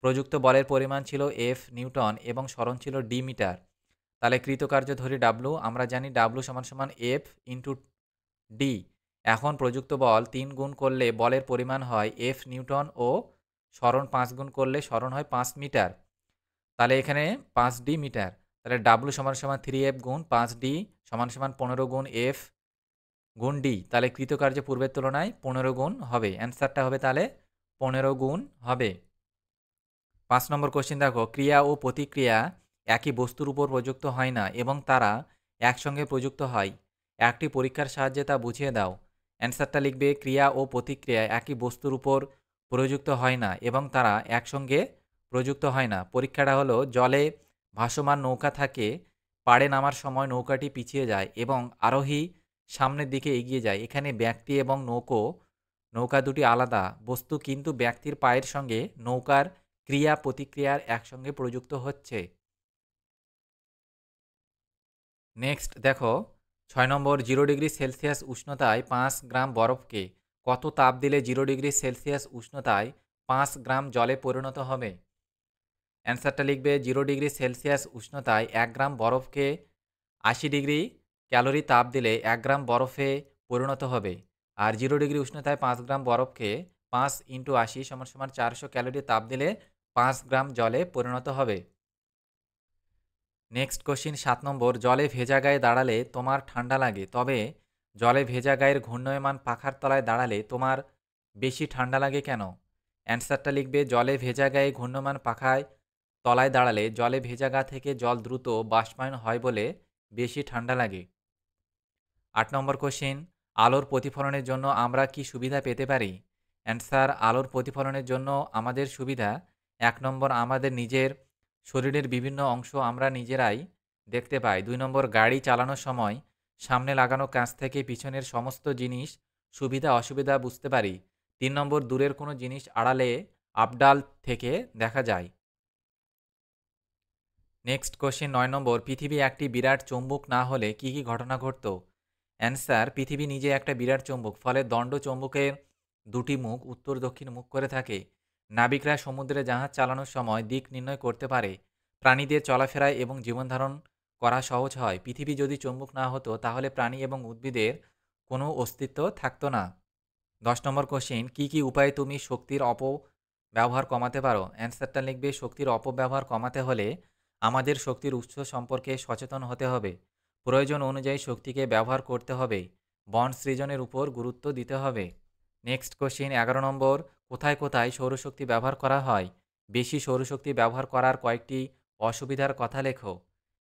Speaker 1: প্রযুক্ত বলের পরিমাণ ছিল F নিউটন এবং স্মরণ ছিল D মিটার। তাহলে কৃতকার্য ধরি W, আমরা জানি W = F ইন্টু D। এখন প্রযুক্ত বল ৩ গুণ করলে বলের পরিমাণ হয় F নিউটন ও স্মরণ ৫ গুণ করলে স্মরণ হয় ৫ মিটার। তাহলে এখানে 5D মিটার। তাহলে W = 3F গুণ 5D = 15 গুণ F গুণ D। তাহলে কৃতকার্য পূর্বের তুলনায় 15 গুণ হবে। অ্যান্সারটা হবে তাহলে 15 গুণ হবে। ৫ নম্বর কোশ্চেন দেখো, ক্রিয়া ও প্রতিক্রিয়া একই বস্তুর উপর প্রযুক্ত হয় না এবং তারা একসঙ্গে প্রযুক্ত হয়। একটি পরীক্ষার সাহায্যে তা বুঝিয়ে দাও। অ্যান্সারটা লিখবে, ক্রিয়া ও প্রতিক্রিয়া একই বস্তুর উপর প্রযুক্ত হয় না এবং তারা একসঙ্গে প্রযুক্ত হয় না। পরীক্ষাটা হলো, জলে ভাসমান নৌকা থাকে, পাড়ে নামার সময় নৌকাটি পিছিয়ে যায় এবং আরোহী সামনের দিকে এগিয়ে যায়। এখানে ব্যক্তি এবং নৌকা দুটি আলাদা বস্তু, কিন্তু ব্যক্তির পায়ের সঙ্গে নৌকার ক্রিয়া প্রতিক্রিয়ার একসঙ্গে প্রযুক্ত হচ্ছে। নেক্সট দেখো ৬ নম্বর, 0°C উষ্ণতায় ৫ গ্রাম বরফকে কত তাপ দিলে 0°C উষ্ণতায় ৫ গ্রাম জলে পরিণত হবে? অ্যান্সারটা লিখবে, 0°C উষ্ণতায় ১ গ্রাম বরফকে ৮০ ক্যালোরি তাপ দিলে ১ গ্রাম বরফে পরিণত হবে। আর 0° উষ্ণতায় ৫ গ্রাম বরফকে ৫ × ৮০ = ৪০০ ক্যালোরি তাপ দিলে ৫ গ্রাম জলে পরিণত হবে। নেক্সট কোশ্চিন ৭ নম্বর, জলে ভেজা গায়ে দাঁড়ালে তোমার ঠান্ডা লাগে, তবে জলে ভেজা গায়ের ঘূর্ণায়মান পাখার তলায় দাঁড়ালে তোমার বেশি ঠান্ডা লাগে কেন? অ্যান্সারটা লিখবে, জলে ভেজা গায়ে ঘূর্ণায়মান পাখায় তলায় দাঁড়ালে জলে ভেজা গা থেকে জল দ্রুত বাষ্পায়ন হয় বলে বেশি ঠান্ডা লাগে। ৮ নম্বর কোশ্চিন, আলোর প্রতিফলনের জন্য আমরা কি সুবিধা পেতে পারি? অ্যান্সার, আলোর প্রতিফলনের জন্য আমাদের সুবিধা ১ নম্বর, আমাদের নিজের শরীরের বিভিন্ন অংশ আমরা নিজেরাই দেখতে পাই। ২ নম্বর, গাড়ি চালানোর সময় সামনে লাগানো কাঁচ থেকে পিছনের সমস্ত জিনিস সুবিধা অসুবিধা বুঝতে পারি। ৩ নম্বর, দূরের কোনো জিনিস আড়ালে আবডাল থেকে দেখা যায়। নেক্সট কোশ্চেন ৯ নম্বর, পৃথিবী একটি বিরাট চৌম্বক না হলে কি কি ঘটনা ঘটত? অ্যান্সার, পৃথিবী নিজে একটা বিরাট চৌম্বক, ফলে দণ্ড চৌম্বকের দুটি মুখ উত্তর দক্ষিণ মুখ করে থাকে। নাবিকরা সমুদ্রে জাহাজ চালানোর সময় দিক নির্ণয় করতে পারে। প্রাণীদের চলাফেরায় এবং জীবনধারণ করা সহজ হয়। পৃথিবী যদি চৌম্বক না হতো তাহলে প্রাণী এবং উদ্ভিদের কোনো অস্তিত্ব থাকতো না। ১০ নম্বর কোশ্চেন, কি কি উপায়ে তুমি শক্তির অপব্যবহার কমাতে পারো? অ্যান্সারটা লিখবে, শক্তির অপব্যবহার কমাতে হলে আমাদের শক্তির উৎস সম্পর্কে সচেতন হতে হবে। প্রয়োজন অনুযায়ী শক্তিকে ব্যবহার করতে হবে। বন সৃজনের উপর গুরুত্ব দিতে হবে। নেক্সট কোশ্চিন 11 নম্বর, কোথায় কোথায় সৌরশক্তি ব্যবহার করা হয়? বেশি সৌরশক্তি ব্যবহার করার কয়েকটি অসুবিধার কথা লেখো।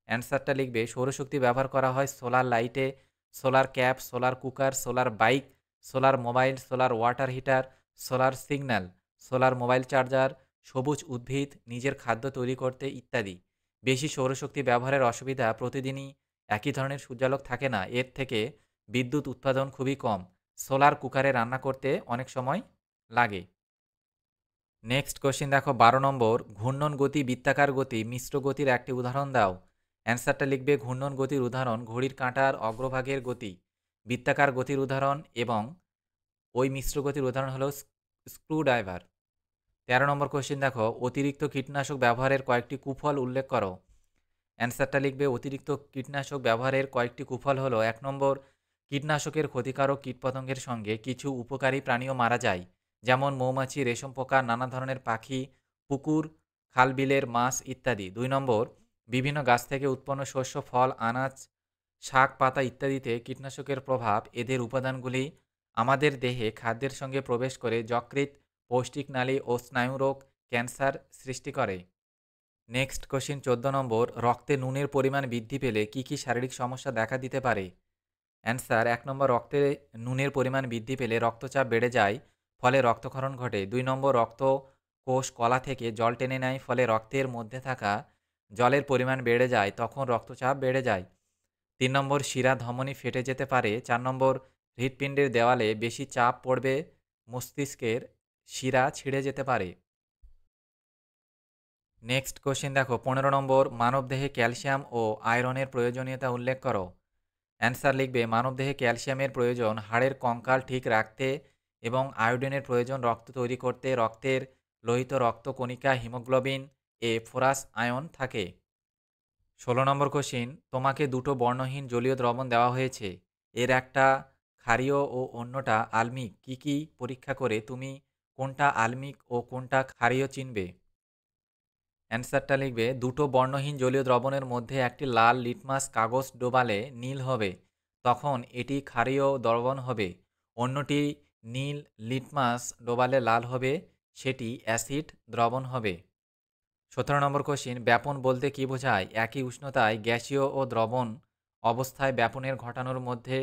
Speaker 1: অ্যান্সারটা লিখবে সৌরশক্তি ব্যবহার করা হয় সোলার লাইটে, solar cap, solar cooker, solar bike, solar mobile, solar water heater, solar signal, solar mobile charger, সবুজ উদ্ভিদ নিজের খাদ্য তৈরি করতে ইত্যাদি। বেশি সৌরশক্তি ব্যবহারের অসুবিধা প্রতিদিনই একই ধরনের সূর্যালোক থাকে না, এর থেকে বিদ্যুৎ উৎপাদন খুবই কম। সোলার কুকারে রান্না করতে অনেক সময় লাগে। নেক্সট কোশ্চিন দেখো 12 নম্বর, ঘূর্ণন গতি, বৃত্তাকার গতি, মিশ্র গতির একটি উদাহরণ দাও। অ্যান্সারটা লিখবে ঘূর্ণন গতির উদাহরণ ঘড়ির কাঁটার অগ্রভাগের গতি, বৃত্তাকার গতির উদাহরণ এবং ওই মিশ্র গতির উদাহরণ হলো স্ক্রুড্রাইভার। 13 নম্বর কোশ্চিন দেখো, অতিরিক্ত কীটনাশক ব্যবহারের কয়েকটি কুফল উল্লেখ করো। অ্যান্সারটা লিখবে অতিরিক্ত কীটনাশক ব্যবহারের কয়েকটি কুফল হলো 1 নম্বর, কীটনাশকের ক্ষতিকারক কীটপতঙ্গের সঙ্গে কিছু উপকারী প্রাণীও মারা যায়, যেমন মৌমাছি, রেশম পোকা, নানা ধরনের পাখি, পুকুর, খালবিলের মাছ ইত্যাদি। 2 নম্বর, বিভিন্ন গাছ থেকে উৎপন্ন শস্য, ফল, আনাজ, শাক, পাতা ইত্যাদিতে কীটনাশকের প্রভাব, এদের উপাদানগুলি আমাদের দেহে খাদ্যের সঙ্গে প্রবেশ করে যকৃৎ, পৌষ্টিক নালী ও স্নায়ুরোগ, ক্যান্সার সৃষ্টি করে। নেক্সট কোশ্চিন 14 নম্বর, রক্তে নুনের পরিমাণ বৃদ্ধি পেলে কি কি শারীরিক সমস্যা দেখা দিতে পারে? অ্যান্সার 1 নম্বর, রক্তে নুনের পরিমাণ বৃদ্ধি পেলে রক্তচাপ বেড়ে যায়, ফলে রক্তক্ষরণ ঘটে। 2 নম্বর, রক্ত কোষ কলা থেকে জল টেনে নেয়, ফলে রক্তের মধ্যে থাকা জলের পরিমাণ বেড়ে যায়, তখন রক্তচাপ বেড়ে যায়। 3 নম্বর, শিরা ধমনী ফেটে যেতে পারে। 4 নম্বর, হৃৎপিণ্ডের দেওয়ালে বেশি চাপ পড়বে, মস্তিষ্কের শিরা ছিঁড়ে যেতে পারে। নেক্সট কোশ্চেন দেখো 15 নম্বর, মানবদেহে ক্যালসিয়াম ও আয়রনের প্রয়োজনীয়তা উল্লেখ করো। অ্যান্সার লিখবে মানবদেহে ক্যালসিয়ামের প্রয়োজন হাড়ের কঙ্কাল ঠিক রাখতে এবং আয়োডিনের প্রয়োজন রক্ত তৈরি করতে। রক্তের লোহিত রক্তকণিকা হিমোগ্লোবিন এ ফোরাস আয়ন থাকে। 16 নম্বর কোশ্চিন, তোমাকে দুটো বর্ণহীন জলীয় দ্রবণ দেওয়া হয়েছে, এর একটা ক্ষারীয় ও অন্যটা আলমিক। কি কি পরীক্ষা করে তুমি কোনটা আলমিক ও কোনটা ক্ষারীয় চিনবে? অ্যান্সারটা লিখবে দুটো বর্ণহীন জলীয় দ্রবণের মধ্যে একটি লাল লিটমাস কাগজ ডোবালে নীল হবে, তখন এটি ক্ষারীয় দ্রবণ হবে। অন্যটি নীল লিটমাস ডোবালে লাল হবে, সেটি অ্যাসিড দ্রবণ হবে। 17 নম্বর কোশ্চিন, ব্যাপন বলতে কী বোঝায়? একই উষ্ণতায় গ্যাসীয় ও দ্রবণ অবস্থায় ব্যাপনের ঘটানোর মধ্যে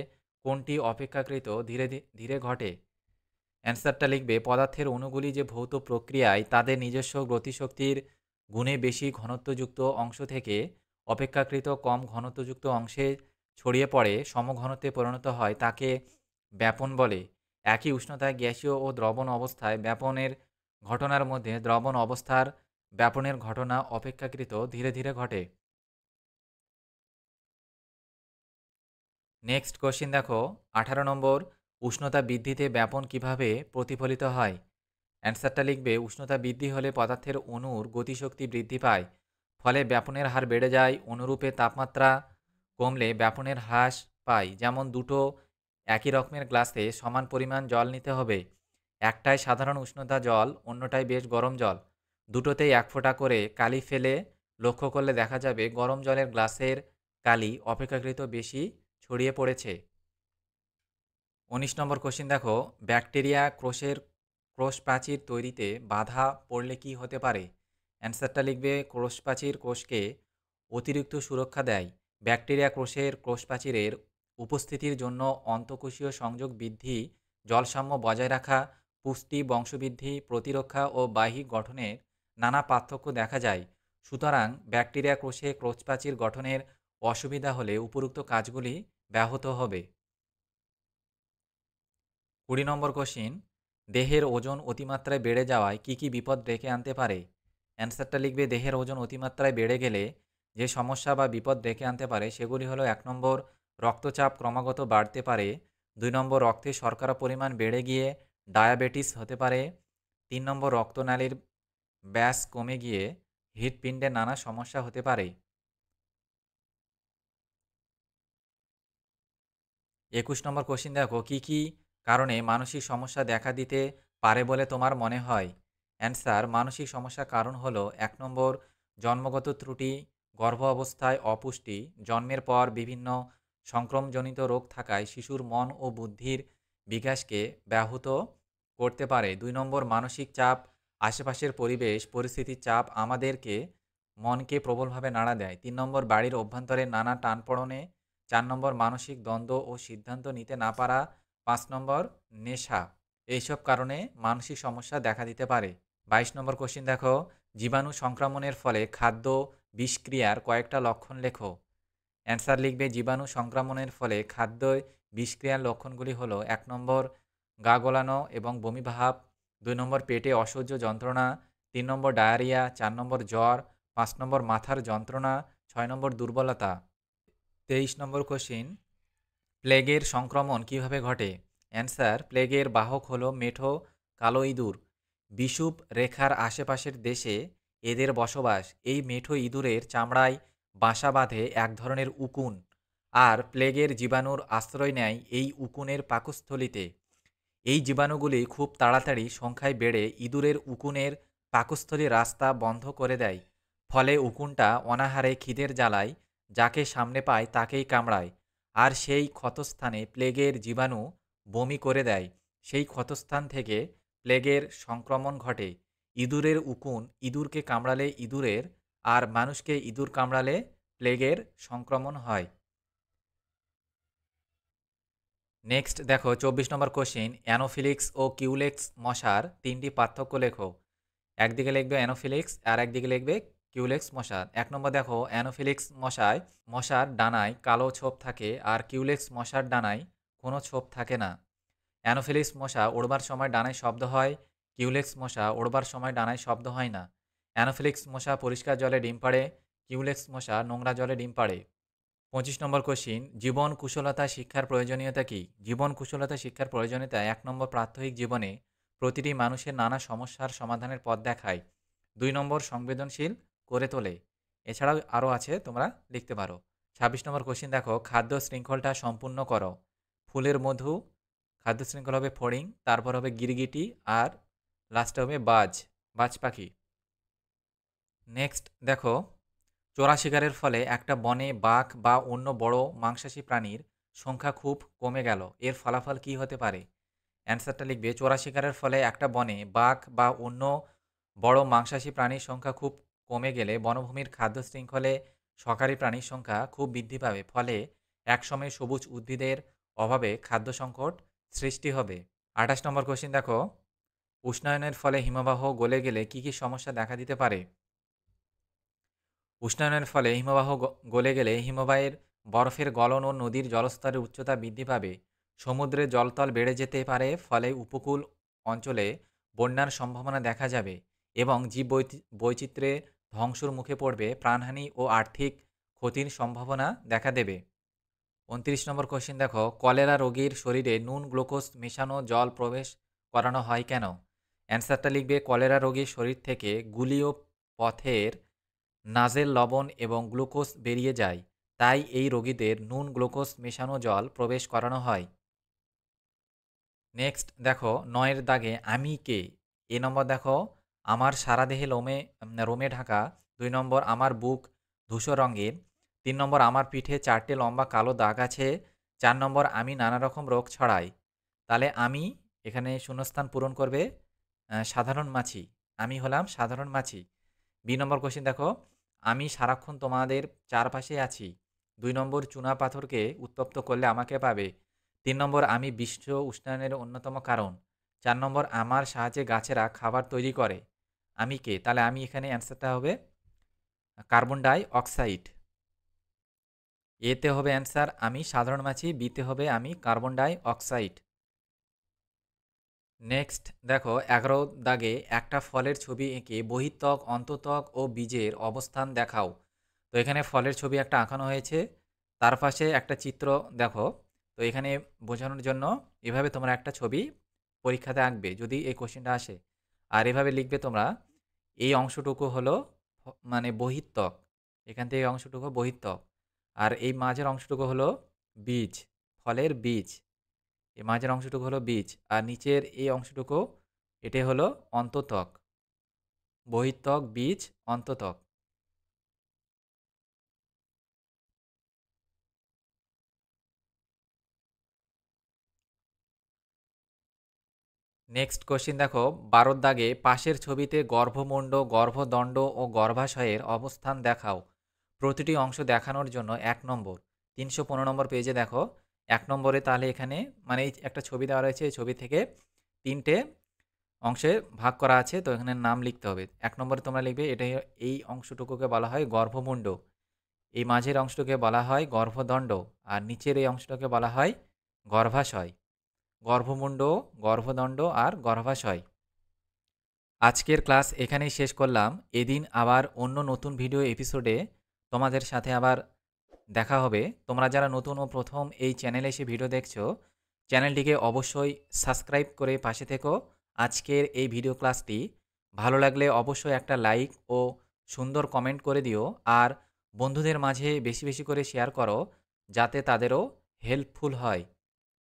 Speaker 1: কোনটি অপেক্ষাকৃত ধীরে ধীরে ঘটে? অ্যান্সারটা লিখবে পদার্থের অণুগুলি যে ভৌত প্রক্রিয়ায় তাদের নিজস্ব গতিশক্তির গুণে বেশি ঘনত্বযুক্ত অংশ থেকে অপেক্ষাকৃত কম ঘনত্বযুক্ত অংশে ছড়িয়ে পড়ে সমঘনত্বে পরিণত হয়, তাকে ব্যাপন বলে। একই উষ্ণতায় গ্যাসীয় ও দ্রবণ অবস্থায় ব্যাপনের ঘটনার মধ্যে দ্রবণ অবস্থার ব্যাপনের ঘটনা অপেক্ষাকৃত ধীরে ধীরে ঘটে। নেক্সট কোশ্চিন দেখো 18 নম্বর, উষ্ণতা বৃদ্ধিতে ব্যাপন কিভাবে প্রতিফলিত হয়? অ্যান্সারটা লিখবে উষ্ণতা বৃদ্ধি হলে পদার্থের অণুর গতিশক্তি বৃদ্ধি পায়, ফলে ব্যাপনের হার বেড়ে যায়। অনুরূপে তাপমাত্রা কমলে ব্যাপনের হ্রাস পায়। যেমন দুটো একই রকমের গ্লাসে সমান পরিমাণ জল নিতে হবে, একটায় সাধারণ উষ্ণতা জল, অন্যটায় বেশ গরম জল, দুটোতেই 1 ফোঁটা করে কালি ফেলে লক্ষ্য করলে দেখা যাবে গরম জলের গ্লাসের কালি অপেক্ষাকৃত বেশি ছড়িয়ে পড়েছে। 19 নম্বর কোশ্চিন দেখো, ব্যাকটেরিয়া কোষ প্রাচীর তৈরিতে বাধা পড়লে কি হতে পারে? অ্যান্সারটা লিখবে কোষ প্রাচীর কোষকে অতিরিক্ত সুরক্ষা দেয়। ব্যাকটেরিয়া কোষ প্রাচীরের উপস্থিতির জন্য অন্তঃকোষীয় সংযোগ বৃদ্ধি, জলসাম্য বজায় রাখা, পুষ্টি, বংশবৃদ্ধি, প্রতিরক্ষা ও বাহ্যিক গঠনের নানা পার্থক্য দেখা যায়। সুতরাং ব্যাকটেরিয়া কোষ প্রাচীর গঠনের অসুবিধা হলে উপরোক্ত কাজগুলি ব্যাহত হবে। 20 নম্বর কোশ্চিন, দেহের ওজন অতিমাত্রায় বেড়ে যাওয়ায় কি কি বিপদ ডেকে আনতে পারে? অ্যান্সারটা লিখবে দেহের ওজন অতিমাত্রায় বেড়ে গেলে যে সমস্যা বা বিপদ ডেকে আনতে পারে সেগুলি হলো 1 নম্বর, রক্তচাপ ক্রমাগত বাড়তে পারে। 2 নম্বর, রক্তে শর্করা পরিমাণ বেড়ে গিয়ে ডায়াবেটিস হতে পারে। 3 নম্বর, রক্তনালীর ব্যাস কমে গিয়ে হৃৎপিণ্ডে নানা সমস্যা হতে পারে। 21 নম্বর কোশ্চিন দেখো, কি কি কারণে মানসিক সমস্যা দেখা দিতে পারে বলে তোমার মনে হয়? অ্যান্সার, মানসিক সমস্যার কারণ হলো 1 নম্বর, জন্মগত ত্রুটি, গর্ভ অবস্থায় অপুষ্টি, জন্মের পর বিভিন্ন সংক্রমণজনিত রোগ থাকায় শিশুর মন ও বুদ্ধির বিকাশকে ব্যাহত করতে পারে। ২ নম্বর মানসিক চাপ, আশেপাশের পরিবেশ পরিস্থিতির চাপ আমাদেরকে মনকে প্রবলভাবে নাড়া দেয়। ৩ নম্বর বাড়ির অভ্যন্তরে নানা টানপোড়েনে। ৪ নম্বর মানসিক দ্বন্দ্ব ও সিদ্ধান্ত নিতে না পারা। ৫ নম্বর নেশা। এইসব কারণে মানসিক সমস্যা দেখা দিতে পারে। ২২ নম্বর কোশ্চেন দেখো, জীবাণু সংক্রমণের ফলে খাদ্য বিষক্রিয়ার কয়েকটা লক্ষণ লেখো। অ্যান্সার লিখবে জীবাণু সংক্রমণের ফলে খাদ্য বিষক্রিয়ার লক্ষণগুলি হলো ১ নম্বর গা গোলানো এবং বমি ভাব, ২ নম্বর পেটে অসহ্য যন্ত্রণা, ৩ নম্বর ডায়রিয়া, ৪ নম্বর জ্বর, ৫ নম্বর মাথার যন্ত্রণা, ৬ নম্বর দুর্বলতা। ২৩ নম্বর কোশ্চিন, প্লেগের সংক্রমণ কিভাবে ঘটে? অ্যান্সার, প্লেগের বাহক হলো মেঠো কালো ইঁদুর। বিষুব রেখার আশেপাশের দেশে এদের বসবাস। এই মেঠো ইঁদুরের চামড়ায় বাসা বাঁধে এক ধরনের উকুন, আর প্লেগের জীবাণুর আশ্রয় নেয় এই উকুনের পাকস্থলিতে। এই জীবাণুগুলি খুব তাড়াতাড়ি সংখ্যায় বেড়ে ইঁদুরের উকুনের পাকস্থলীর রাস্তা বন্ধ করে দেয়। ফলে উকুনটা অনাহারে খিদের জ্বালায় যাকে সামনে পায় তাকেই কামড়ায়, আর সেই ক্ষতস্থানে প্লেগের জীবাণু বমি করে দেয়। সেই ক্ষতস্থান থেকে প্লেগের সংক্রমণ ঘটে। ইঁদুরের উকুন ইঁদুরকে কামড়ালে ইঁদুরের, আর মানুষকে ইঁদুর কামড়ালে প্লেগের সংক্রমণ হয়। নেক্সট দেখো ২৪ নম্বর কোশ্চিন, অ্যানোফিলিক্স ও কিউলেক্স মশার ৩টি পার্থক্য লেখো। একদিকে লিখবে অ্যানোফিলিক্স আর একদিকে লিখবে কিউলেক্স মশা। ১ নম্বর দেখো, অ্যানোফিলিক্স মশার ডানায় কালো ছোপ থাকে, আর কিউলেক্স মশার ডানায় কোনো ছোপ থাকে না। অ্যানোফিলিক্স মশা ওড়বার সময় ডানায় শব্দ হয়, কিউলেক্স মশা ওড়বার সময় ডানায় শব্দ হয় না। অ্যানোফিলিক্স মশা পরিষ্কার জলে ডিম পাড়ে, কিউলেক্স মশা নোংরা জলে ডিম পাড়ে। ২৫ নম্বর কোশ্চিন, জীবন কুশলতা শিক্ষার প্রয়োজনীয়তা কী? জীবন কুশলতা শিক্ষার প্রয়োজনীয়তা ১ নম্বর, প্রাত্যহিক জীবনে প্রতিটি মানুষের নানা সমস্যার সমাধানের পথ দেখায়। ২ নম্বর, সংবেদনশীল করে তোলে। এছাড়াও আরও আছে, তোমরা লিখতে পারো। ২৬ নম্বর কোশ্চিন দেখো, খাদ্য শৃঙ্খলটা সম্পূর্ণ করো। ফুলের মধু, খাদ্য শৃঙ্খল হবে ফড়িং, তারপর হবে গিরগিটি, আর লাস্টে হবে বাজ পাখি। নেক্সট দেখো, চোরা শিকারের ফলে একটা বনে বাঘ বা অন্য বড় মাংসাশী প্রাণীর সংখ্যা খুব কমে গেল, এর ফলাফল কী হতে পারে? অ্যান্সারটা লিখবে, চোরা শিকারের ফলে একটা বনে বাঘ বা অন্য বড় মাংসাশী প্রাণীর সংখ্যা খুব কমে গেলে বনভূমির খাদ্য শৃঙ্খলে সহকারী প্রাণীর সংখ্যা খুব বৃদ্ধি পাবে। ফলে একসময় সবুজ উদ্ভিদের অভাবে খাদ্য সংকট সৃষ্টি হবে। ২৮ নম্বর কোশ্চিন দেখো, উষ্ণায়নের ফলে হিমবাহ গলে গেলে কী কী সমস্যা দেখা দিতে পারে? উষ্ণায়নের ফলে হিমবাহ গলে গেলে হিমবাহের বরফের গলন ও নদীর জলস্তরের উচ্চতা বৃদ্ধি পাবে। সমুদ্রের জলতল বেড়ে যেতে পারে, ফলে উপকূল অঞ্চলে বন্যার সম্ভাবনা দেখা যাবে এবং বৈচিত্র্যের ধ্বংসর মুখে পড়বে। প্রাণহানি ও আর্থিক ক্ষতির সম্ভাবনা দেখা দেবে। ২৯ নম্বর কোশ্চেন দেখো, কলেরা রোগীর শরীরে নুন গ্লুকোজ মেশানো জল প্রবেশ করানো হয় কেন? অ্যান্সারটা লিখবে, কলেরা রোগীর শরীর থেকে গুলীয় পথের নাজেল লবণ এবং গ্লুকোজ বেরিয়ে যায়, তাই এই রোগীদের নুন গ্লুকোজ মেশানো জল প্রবেশ করানো হয়। নেক্সট দেখো ৯ এর দাগে আমি কে? এ নম্বর দেখো, আমার সারা দেহে রোমে ঢাকা। ২ নম্বর, আমার বুক ধূসর রঙের। ৩ নম্বর, আমার পিঠে ৪টে লম্বা কালো দাগ আছে। ৪ নম্বর, আমি নানা রকম রোগ ছড়াই। তাহলে আমি এখানে শূন্যস্থান পূরণ করবে সাধারণ মাছি। আমি হলাম সাধারণ মাছি। বি নম্বর কোশ্চেন দেখো, আমি সারাক্ষণ তোমাদের চারপাশে আছি। ২ নম্বর, চুনা পাথরকে উত্তপ্ত করলে আমাকে পাবে। ৩ নম্বর, আমি বিশ্ব উষ্ণায়নের অন্যতম কারণ। ৪ নম্বর, আমার সাহায্যে গাছেরা খাবার তৈরি করে। আমি কে? তাহলে আমি এখানে অ্যান্সারটা হবে কার্বন ডাই অক্সাইড। এতে হবে অ্যান্সার আমি সাধারণ মাছি, বিতে হবে আমি কার্বন ডাই অক্সাইড। নেক্সট দেখো ১১ দাগে একটা ফলের ছবি এঁকে বহিঃত্বক, অন্তঃত্বক ও বীজের অবস্থান দেখাও। তো এখানে ফলের ছবি একটা আঁকানো হয়েছে, তার পাশে একটা চিত্র দেখো। তো এখানে বোঝানোর জন্য এভাবে তোমরা একটা ছবি পরীক্ষাতে আঁকবে যদি এই কোশ্চেনটা আসে, আর এভাবে লিখবে তোমরা, এই অংশটুকু হলো মানে বহিঃত্বক, এখান থেকে এই অংশটুকু বহিঃত্বক, আর এই মাঝের অংশটুকু হলো বীজ, ফলের বীজ। এই মাঝের অংশটুকু হলো বীজ, আর নিচের এই অংশটুকু এটাই হলো অন্তঃত্বক। বহিঃত্বক, বীজ, অন্তঃত্বক। নেক্সট কোশ্চিন দেখো ১২ দাগে পাশের ছবিতে গর্ভমুণ্ড, গর্ভদণ্ড ও গর্ভাশয়ের অবস্থান দেখাও। প্রতিটি অংশ দেখানোর জন্য ১ নম্বর ৩১৫ নম্বর পেজে দেখো ১ নম্বরে তাহলে এখানে মানে এই একটা ছবি দেওয়া রয়েছে, এই ছবি থেকে ৩টে অংশে ভাগ করা আছে, তো এখানে নাম লিখতে হবে। ১ নম্বরে তোমরা লিখবে এটাই, এই অংশটুকুকে বলা হয় গর্ভমুণ্ড, এই মাঝের অংশটুকে বলা হয় গর্ভদণ্ড, আর নিচের এই অংশটাকে বলা হয় গর্ভাশয়। গর্ভমুণ্ড, গর্ভদণ্ড আর গর্ভাশয়। আজকের ক্লাস এখানেই শেষ করলাম। এদিন আবার অন্য নতুন ভিডিও এপিসোডে তোমাদের সাথে আবার দেখা হবে। তোমরা যারা নতুন ও প্রথম এই চ্যানেলে এসে ভিডিও দেখছো, চ্যানেলটিকে অবশ্যই সাবস্ক্রাইব করে পাশে থেকো। আজকের এই ভিডিও ক্লাসটি ভালো লাগলে অবশ্যই একটা লাইক ও সুন্দর কমেন্ট করে দিও, আর বন্ধুদের মাঝে বেশি বেশি করে শেয়ার করো, যাতে তাদেরও হেল্পফুল হয়।